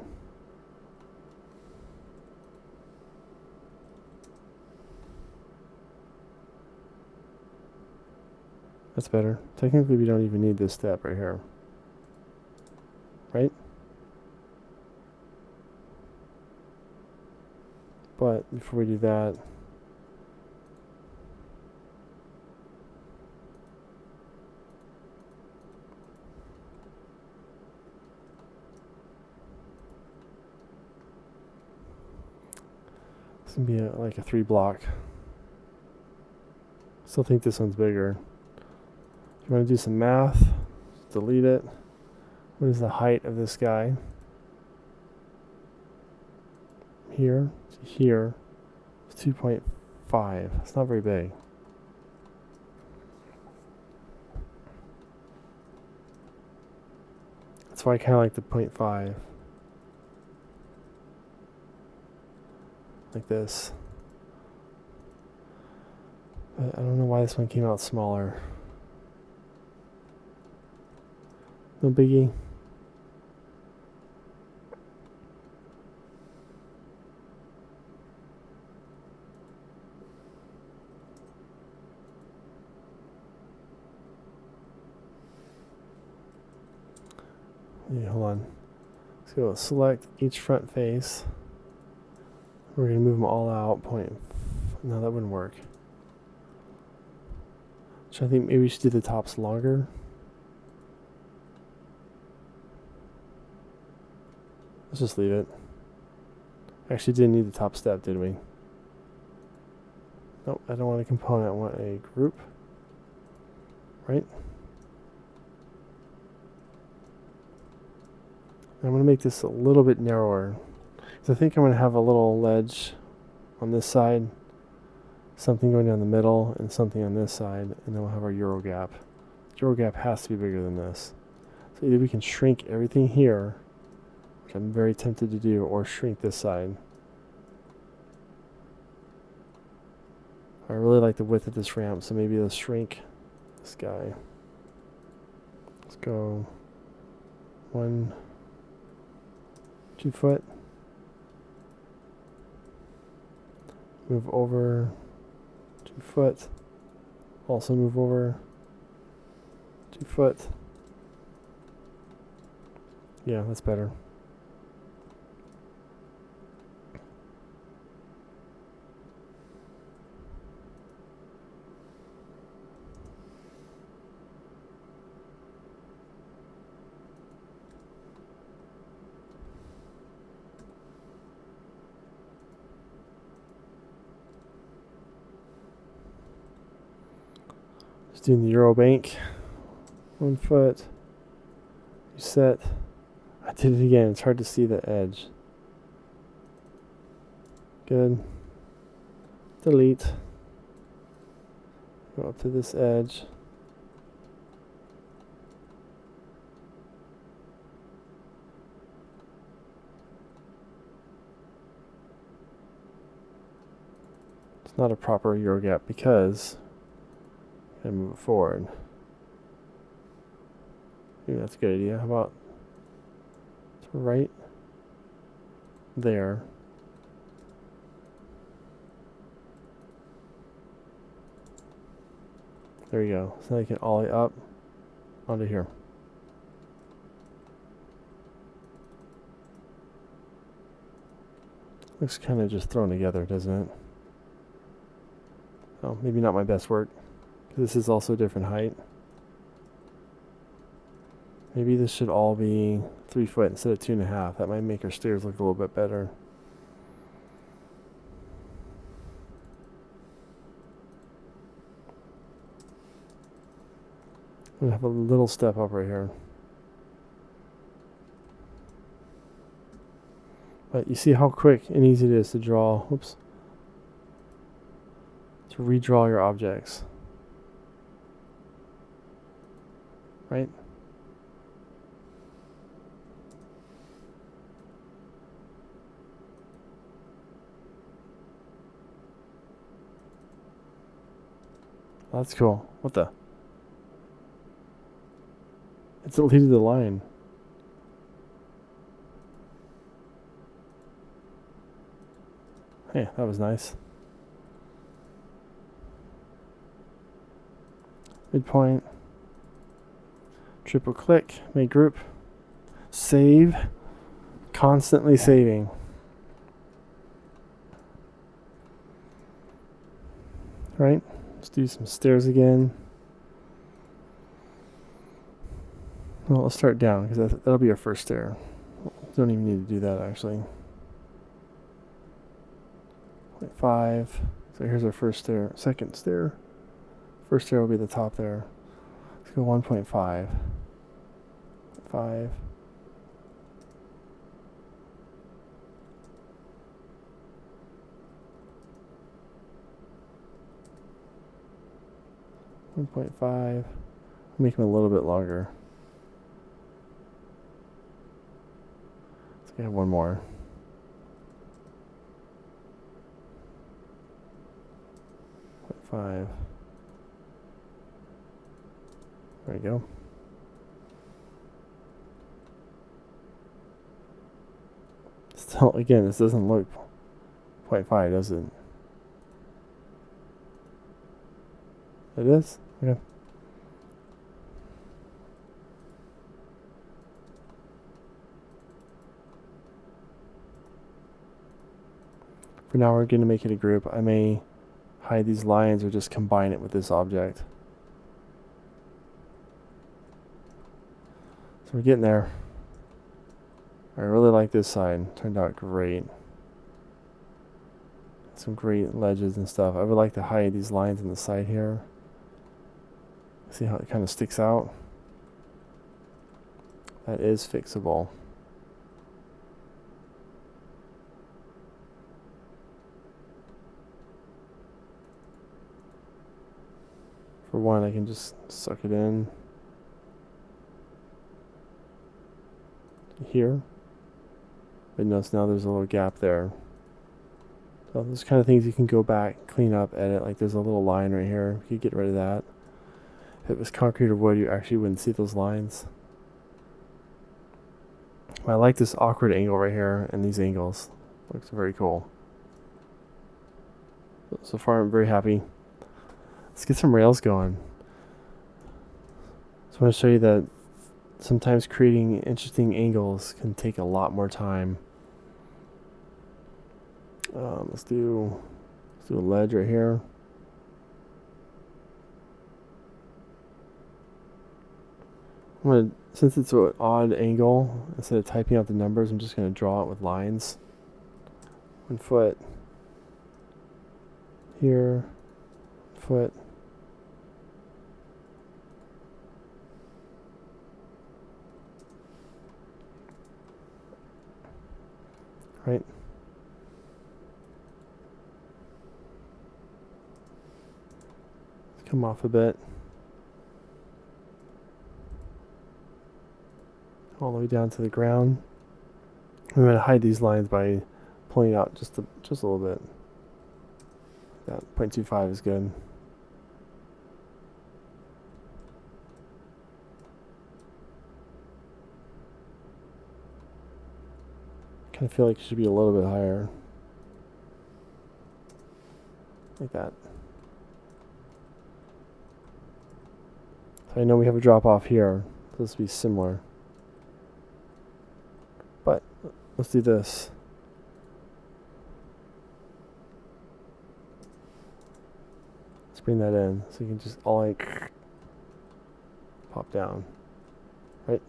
That's better. Technically, we don't even need this step right here. Right? But before we do that, it's going to be like a 3 block. Still think this one's bigger. If you want to do some math, delete it. What is the height of this guy? Here to here is 2.5. It's not very big. That's why I kind of like the 0.5. Like this. But I don't know why this one came out smaller. No biggie. Yeah, hold on. Let's go select each front face. We're going to move them all out. No, that wouldn't work. So I think maybe we should do the tops longer. Let's just leave it. Actually didn't need the top step, did we? Nope, I don't want a component, I want a group. Right? I'm going to make this a little bit narrower. Because I think I'm going to have a little ledge on this side. something going down the middle, and something on this side, and then we'll have our Euro gap. Euro gap has to be bigger than this. So either we can shrink everything here, which I'm very tempted to do, or shrink this side. I really like the width of this ramp, so maybe let's shrink this guy. Let's go 2 foot. Move over 2 foot. Also move over 2 foot. Yeah, that's better. Just doing the Euro bank. 1 foot. Reset. I did it again. It's hard to see the edge. Good. Delete. Go up to this edge. It's not a proper Euro gap because I move it forward. Maybe that's a good idea. How about right there? There you go. So now you can ollie up onto here. Looks kind of just thrown together, doesn't it? Oh, maybe not my best work. This is also a different height. Maybe this should all be 3 foot instead of 2.5. That might make our stairs look a little bit better. I'm gonna have a little step up right here. But you see how quick and easy it is to draw, whoops, to redraw your objects. Right? That's cool. What the? It's deleted the line. Hey, that was nice. Midpoint. Triple click. Make group. Save. Constantly saving. Right? Let's do some stairs again. Well, let's start down because that'll be our first stair. Don't even need to do that actually. 0.5. So here's our first stair. Second stair. First stair will be the top there. Let's go 1.5. 5. Make them a little bit longer. Let's get one more. 0.5. There we go. Still, again, this doesn't look 0.5, does it? It is? Okay. For now, we're going to make it a group. I may hide these lines or just combine it with this object. So we're getting there. I really like this side. Turned out great. Some great ledges and stuff. I would like to hide these lines on the side here. See how it kind of sticks out? That is fixable. For one, I can just suck it in here. But notice now there's a little gap there. So those kind of things you can go back, clean up, edit. Like there's a little line right here. You could get rid of that. If it was concrete or wood, you actually wouldn't see those lines. I like this awkward angle right here and these angles. Looks very cool. So far I'm very happy. Let's get some rails going. So I want to show you that sometimes creating interesting angles can take a lot more time. Let's do a ledge right here. Since it's an odd angle, instead of typing out the numbers, I'm just going to draw it with lines. 1 foot here, foot. Right. Let's come off a bit. All the way down to the ground. I'm going to hide these lines by pulling it out just a little bit. That 0.25 is good. Kind of feel like it should be a little bit higher. Like that. So I know we have a drop off here. So this will be similar. But let's do this. Let's bring that in so you can just all like pop down. Right?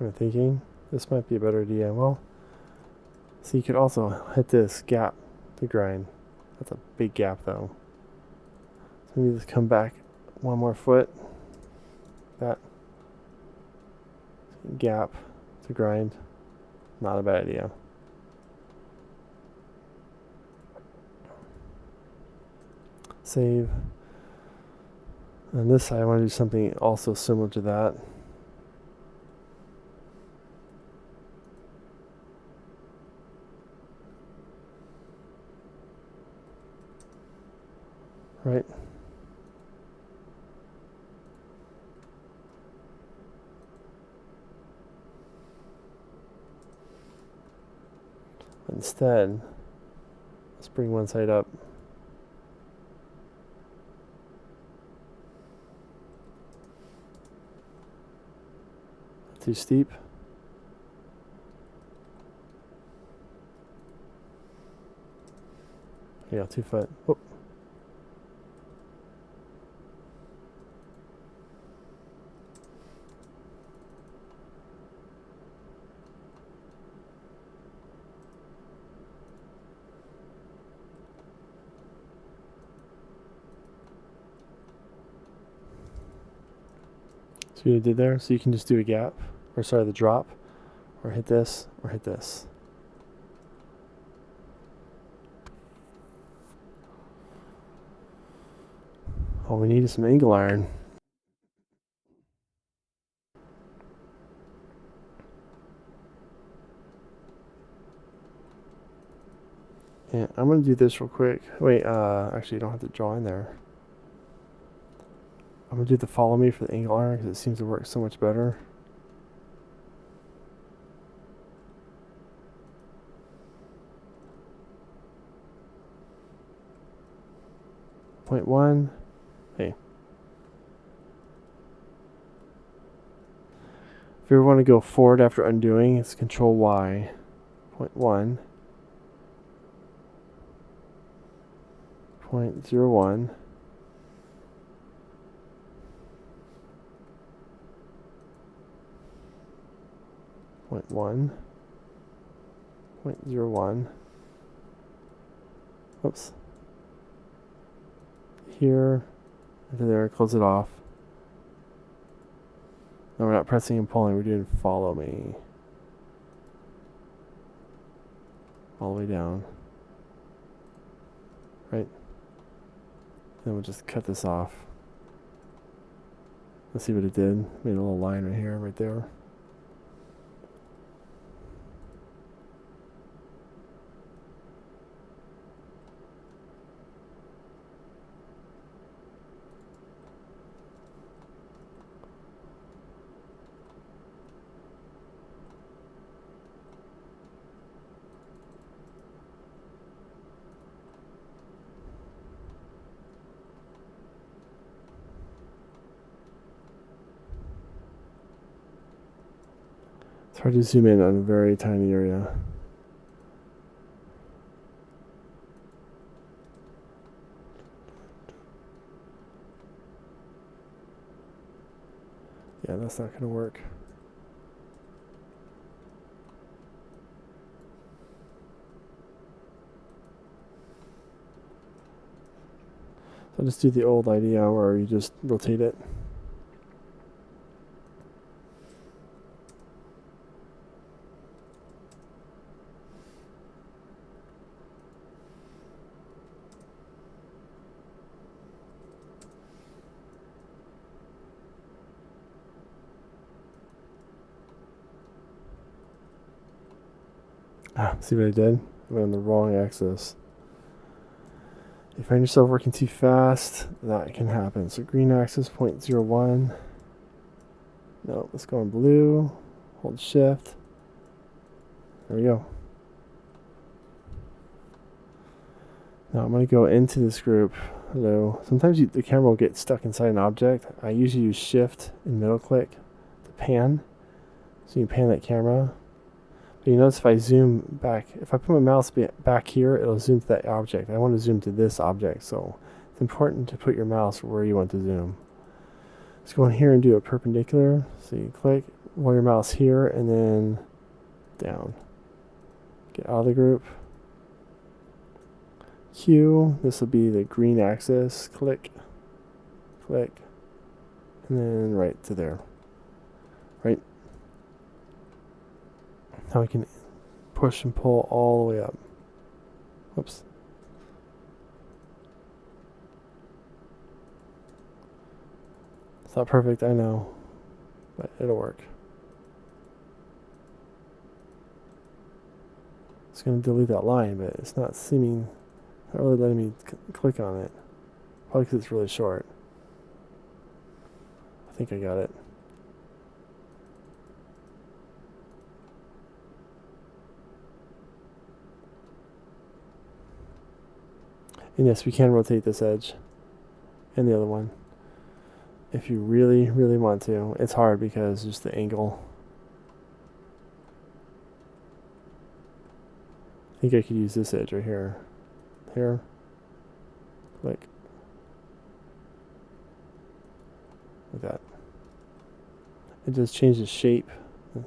I'm thinking this might be a better idea. Well, so you could also hit this gap to grind. That's a big gap though. So maybe just come back 1 more foot. That gap to grind. Not a bad idea. Save. On this side I want to do something also similar to that. Right? Instead, let's bring one side up. Too steep. Yeah, 2 foot. Oh. See what I did there? So you can just do a gap, or sorry, the drop, or hit this, or hit this. All we need is some angle iron. Yeah, I'm gonna do this real quick. Wait, actually you don't have to draw in there. I'm gonna do the follow me for the angle iron because it seems to work so much better. Point 1. Hey. If you ever want to go forward after undoing, it's Control Y. Point 1. 0.01. Point 1. 0.01. Oops. Here, into there, close it off. No, we're not pressing and pulling. We're doing follow me. All the way down. Right? Then we'll just cut this off. Let's see what it did. Made a little line right here, right there. It's hard to zoom in on a very tiny area. Yeah, that's not going to work. So I'll just do the old idea where you just rotate it. See what I did? I went on the wrong axis. If you find yourself working too fast, that can happen. So green axis 0.01. No, let's go on blue. Hold shift. There we go. Now I'm going to go into this group. Hello. Sometimes the camera will get stuck inside an object. I usually use shift and middle click to pan. So you can pan that camera. But you notice if I zoom back, if I put my mouse back here, it'll zoom to that object. I want to zoom to this object, so it's important to put your mouse where you want to zoom. Let's go in here and do a perpendicular. So you click, roll your mouse here, and then down. Get out of the group. Q, this will be the green axis. Click, click, and then right to there. Right. Now we can push and pull all the way up. Whoops. It's not perfect, I know, but it'll work. It's going to delete that line, but it's not seeming, not really letting me click on it. Probably because it's really short. I think I got it. And yes, we can rotate this edge and the other one if you really, really want to. It's hard because just the angle. I think I could use this edge right here. Here. Click. Like that. It just changes shape,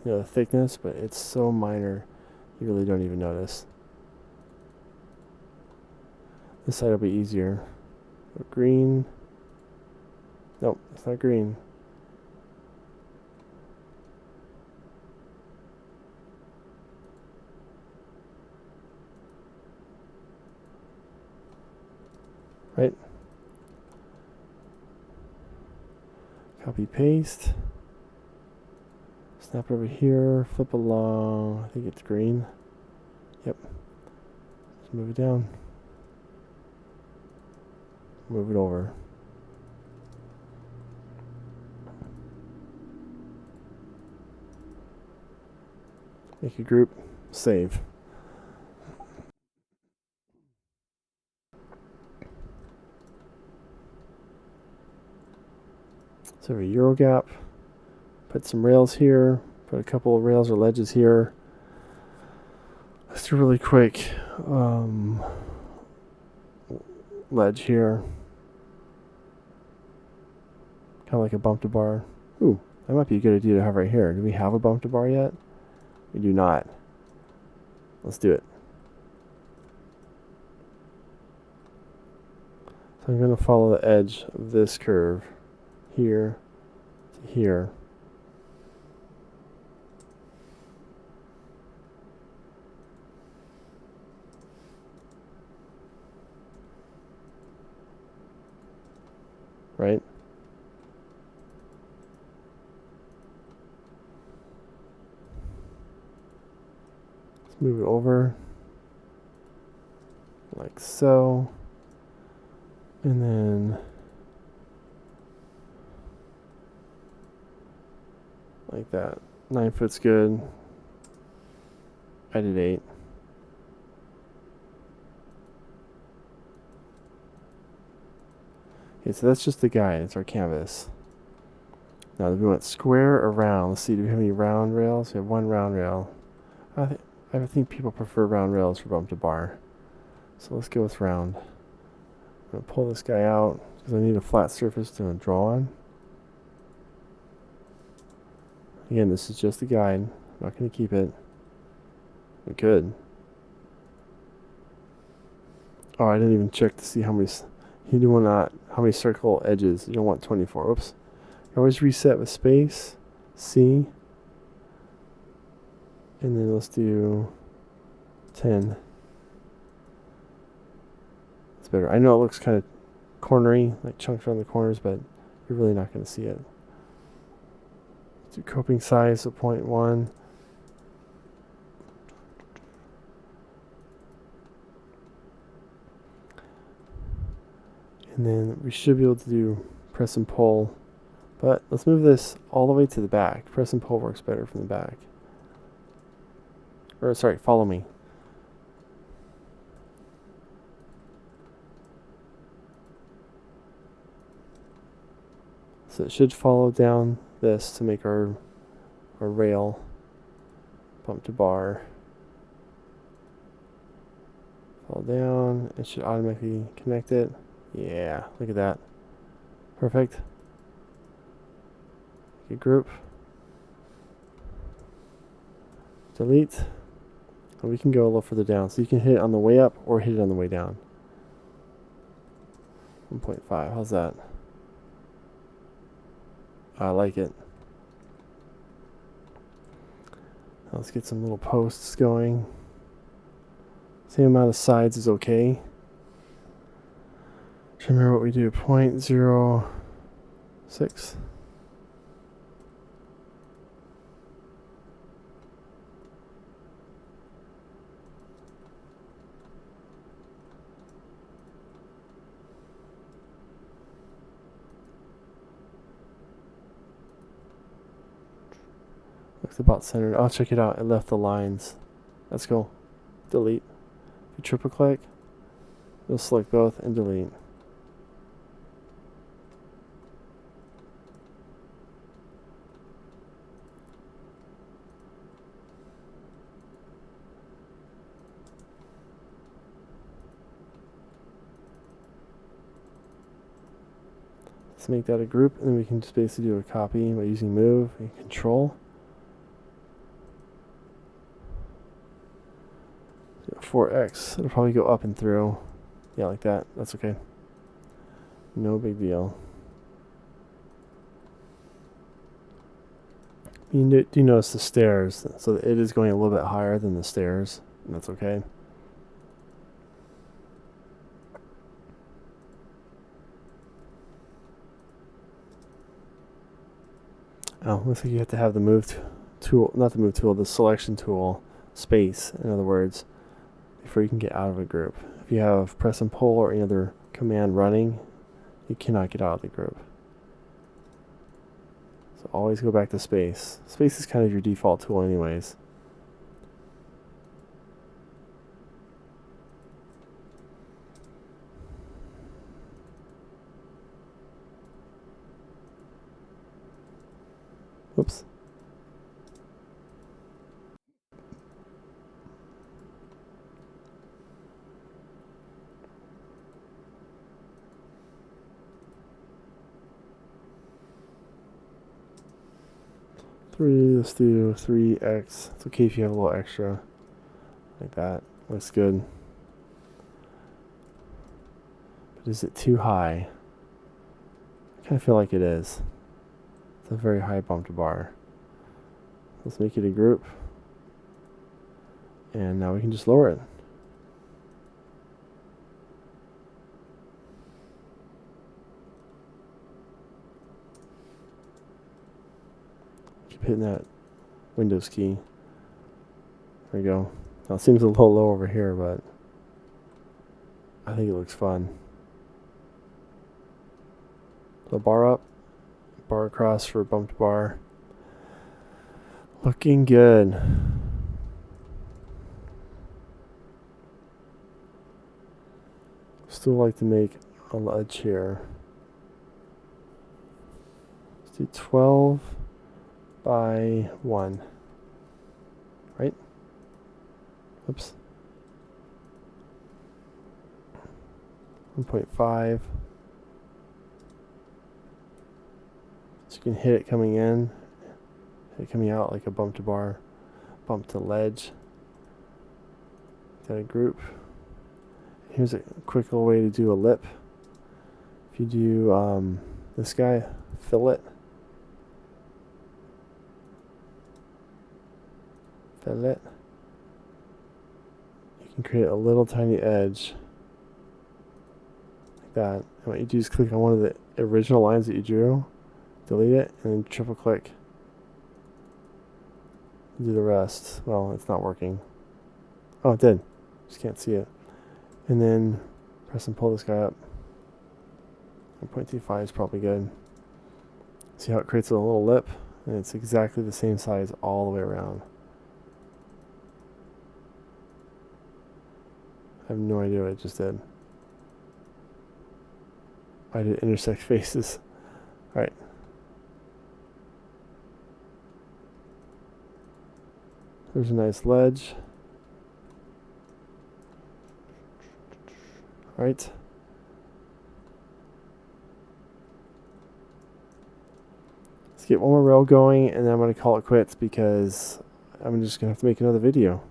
the thickness, but it's so minor you really don't even notice. This side will be easier. Green. Nope, it's not green. Right? Copy, paste. Snap over here, flip along. I think it's green. Yep. Just move it down. Move it over. Make a group, save. So a Euro gap, put some rails here, put a couple of rails or ledges here. Let's do a really quick ledge here. Kind of like a bump to bar. Ooh, that might be a good idea to have right here. Do we have a bump to bar yet? We do not. Let's do it. So I'm going to follow the edge of this curve here to here. right? Let's move it over like so. And then like that. 9 foot's good. I did 8. Okay, so that's just the guide. It's our canvas. Now, do we want square or round? Let's see. Do we have any round rails? We have one round rail. I think people prefer round rails for bump to bar. So let's go with round. I'm going to pull this guy out because I need a flat surface to draw on. Again, this is just a guide. I'm not going to keep it. We could. Oh, I didn't even check to see how many. You do want how many circle edges. You don't want 24. Oops. You always reset with space, C, and then let's do 10. It's better. I know it looks kind of cornery, like chunks around the corners, but you're really not going to see it. Let's do coping size of 0.1. And then we should be able to do press and pull. But let's move this all the way to the back. Press and pull works better from the back. Or sorry, follow me. So it should follow down this to make our rail bump to bar. Fall down. It should automatically connect it. Yeah, look at that. Perfect. Okay, group. Delete. And we can go a little further down. So you can hit it on the way up or hit it on the way down. 1.5. How's that? I like it. Now let's get some little posts going. Same amount of sides is okay. Remember what we do, 0.06. Looks about centered. Oh, check it out. It left the lines. That's cool. Delete. If you triple click, you'll select both and delete. Let's make that a group, and then we can just basically do a copy by using move and control. 4x. It'll probably go up and through. Yeah, like that. That's okay. No big deal. You do notice the stairs, so it is going a little bit higher than the stairs, and that's okay. Oh, looks like you have to have the move tool, not the move tool, the selection tool, space, in other words, before you can get out of a group. If you have press and pull or any other command running, you cannot get out of the group. So always go back to space. Space is kind of your default tool anyways. Whoops. Let's do 3x. It's okay if you have a little extra. Like that. Looks good. But is it too high? I kind of feel like it is. It's a very high bump to bar. Let's make it a group. And now we can just lower it. hitting that Windows key. There we go. Now it seems a little low over here, but I think it looks fun. So bar up, bar across for a bumped bar. Looking good. Still like to make a ledge here. Let's do 12 by 1. Right? Oops. 1.5. So you can hit it coming in, hit it coming out like a bump to bar, bump to ledge. Got a group. Here's a quick little way to do a lip. If you do this guy, fillet. Fillet. You can create a little tiny edge. Like that. And what you do is click on one of the original lines that you drew, delete it, and then triple click. Do the rest. Well, it's not working. Oh, it did. Just can't see it. And then press and pull this guy up. 1.25 is probably good. See how it creates a little lip? And it's exactly the same size all the way around. I have no idea what it just did. I did intersect faces. Alright. There's a nice ledge. Right. Let's get one more rail going, and then I'm going to call it quits because I'm just going to have to make another video.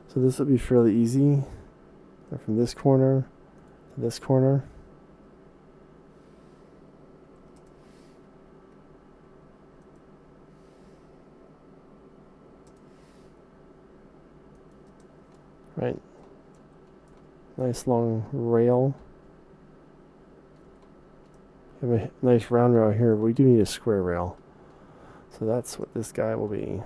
So this will be fairly easy. From this corner to this corner. Right. Nice long rail. We have a nice round rail here, but we do need a square rail. So that's what this guy will be.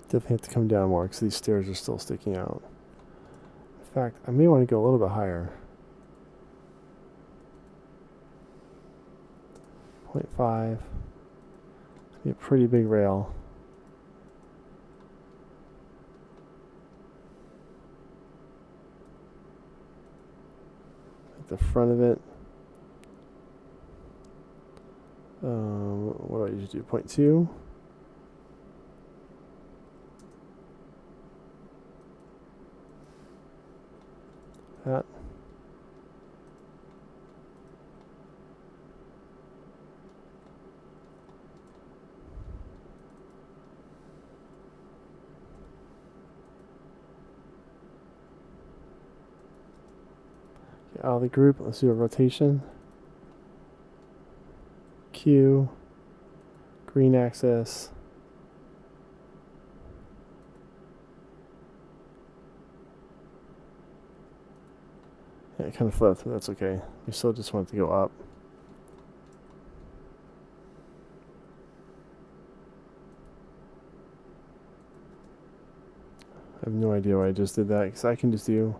Definitely have to come down more because these stairs are still sticking out. In fact, I may want to go a little bit higher. 0.5. Be a pretty big rail. At the front of it. What do I usually do? 0.2. That. Get out of the group. Let's do a rotation. Q. Green axis. Yeah, it kind of flipped, but that's okay. We still just want it to go up. I have no idea why I just did that, because I can just do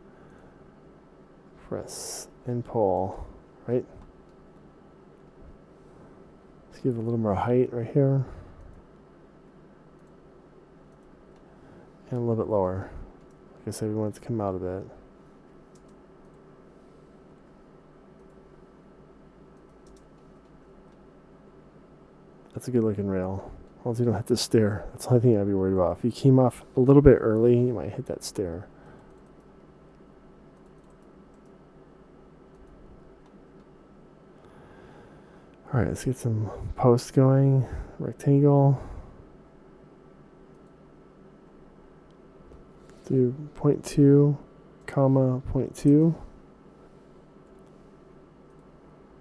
press and pull, right? Let's give it a little more height right here. And a little bit lower. Like I said, we want it to come out a bit. That's a good looking rail. As long as you don't hit the stair. That's the only thing I'd be worried about. If you came off a little bit early, you might hit that stair. Alright, let's get some posts going. Rectangle. Do 0.2 comma, 0.2.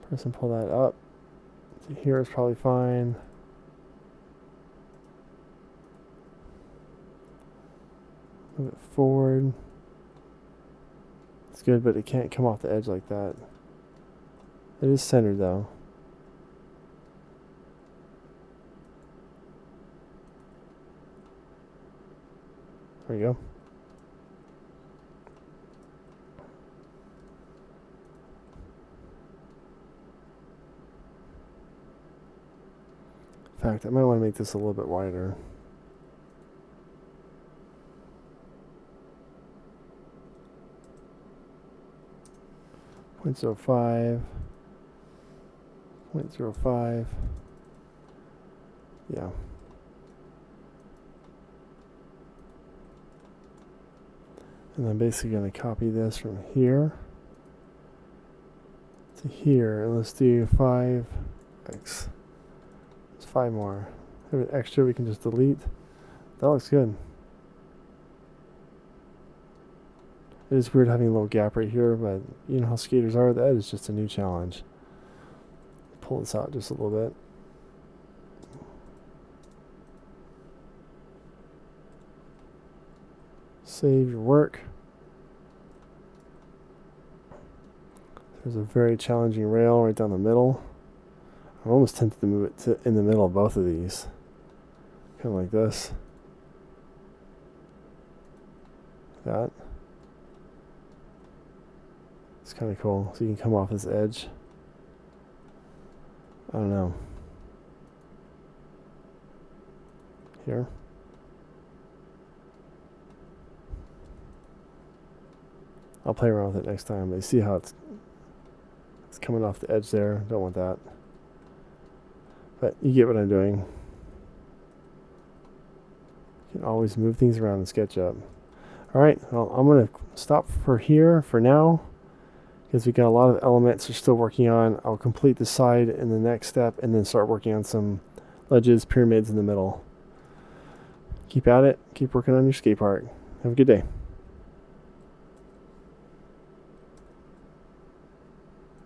Press and pull that up. So here is probably fine. Move it forward. It's good, but it can't come off the edge like that. It is centered though. There we go. In fact, I might want to make this a little bit wider. .05, 0.05. Yeah. And I'm basically going to copy this from here to here, and let's do 5x. There's 5 more. Have an extra we can just delete. That looks good. It is weird having a little gap right here, but you know how skaters are. That is just a new challenge. Pull this out just a little bit. Save your work. There's a very challenging rail right down the middle. I'm almost tempted to move it to in the middle of both of these. Kind of like this. That. It's kind of cool. So you can come off this edge. I don't know. Here. I'll play around with it next time, but you see how it's coming off the edge there. Don't want that. But you get what I'm doing. You can always move things around in SketchUp. Alright, well, I'm going to stop for here for now, because we got a lot of elements we're still working on. I'll complete the side in the next step, and then start working on some ledges, pyramids in the middle. Keep at it. Keep working on your skate park. Have a good day.